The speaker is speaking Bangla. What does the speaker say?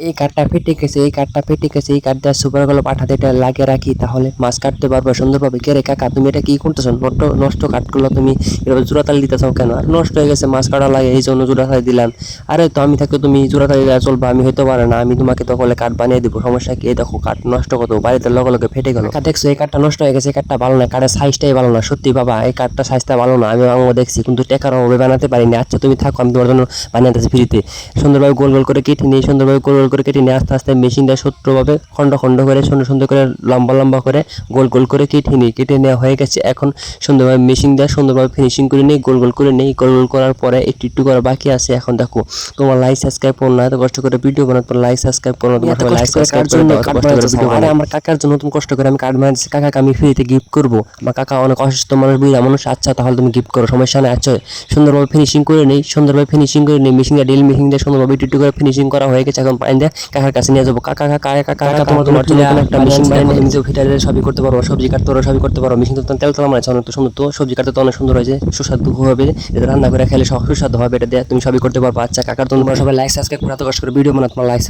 এই কাঠটা ফেটে গেছে, এই কাঠটা ফেটে গেছে, এই কাঠটা সুপারগুলো পাঠাতে এটা লাগিয়ে রাখি, তাহলে মাছ কাটতে পারবো সুন্দরভাবে। কে রে কাকা, তুমি এটা কি করতেছো? নষ্ট নষ্ট কাঠগুলো তুমি এভাবে জোড়াতালি দিতেছো কেন? আর নষ্ট হয়ে গেছে, মাছ কাটা লাগে এই জন্য জোড়াতালি দিলাম। আরে তো আমি থাকতে তুমি জোড়াতালি দেওয়া চলবে? আমি হইতে পারে না, আমি তোমাকে তখন কাঠ বানিয়ে দিব, সমস্যা কি? এই দেখো কাঠ নষ্ট কত, বাড়িতে লগে লগে ফেটে গেল। দেখছো এই কাঠটা নষ্ট হয়ে গেছে, এই কাঠটা ভালো না, কাঠের সাইজটাই ভালো না। সত্যি বাবা, এই কাঠটা সাইজটা ভালো না, আমি দেখছি, কিন্তু টেকার অভাবে বানাতে পারিনি। আচ্ছা তুমি থাকো, আমি তোমার জন্য বানিয়ে দিচ্ছি ফ্রিতে। সুন্দরভাবে গোল গোল করে কেটে নিই, সুন্দরভাবে গোল গোল করে কেটে নিয়ে আস্তে আস্তে মেশিনটা সূত্রভাবে খণ্ড খণ্ড করে সুন্দর সুন্দর করে লম্বা লম্বা করে গোল গোল করে কেটে নিই। কেটে নেওয়া হয়ে গেছে, এখন সুন্দরভাবে মেশিন দিয়ে সুন্দরভাবে ফিনিশিং করে নিই, গোল গোল করে নিই। গোল গোল করার পরে একটু একটু করে বাকি আছে। এখন দেখো, তোমার লাইক সাবস্ক্রাইব করো না, এত কষ্ট করে ভিডিও বানাতে, তোমার লাইক সাবস্ক্রাইব করো না, তোমার লাইক সাবস্ক্রাইব করে দাও, এত কষ্ট করে ভিডিও বানাই। আমার কাকার জন্য তুমি কষ্ট করে আমি কার্ড বানাচ্ছি, কাকাকে আমি ফ্রিতে গিফট করবো। আমার কাকা অনেক অসুস্থ মানুষ, বুঝলাম মানুষ। আচ্ছা তাহলে তুমি গিফট করো, সমস্যা নেই। আচ্ছা সুন্দরভাবে ফিনিশিং করে নেই, সুন্দরভাবে ফিনিশিং করে নেই। মেশিনটা ড্রিল মেশিন দিয়ে সুন্দরভাবে একটু করে ফিনিশিং করা হয়ে গেছে। এখন পানি দিয়ে কাকার কাছে নিয়ে যাবো। কাকা কাকা কাকা কাকা, তোমার তোমার জন্য একটা মেশিন বানিয়ে তুমি নিজেও ফিটারে সবই করতে পারো, সবজি কাটতে পারো, সবই করতে পারো। মেশিন তো তেল তেল মারছে, অনেক তো সুন্দর, তো সবজি কাটতে তো অনেক সুন্দর হয়েছে, সুস্বাদু হবে। এটা রান্না করে খেলে সুস্বাদু হবে, এটা দিয়ে তুমি সবই করতে পারবো। আচ্ছা কাকার জন্য সবাই লাইক সাবস্ক্রাইব করে, এত কষ্ট করে ভিডিও বানাতে, তোমার লাইক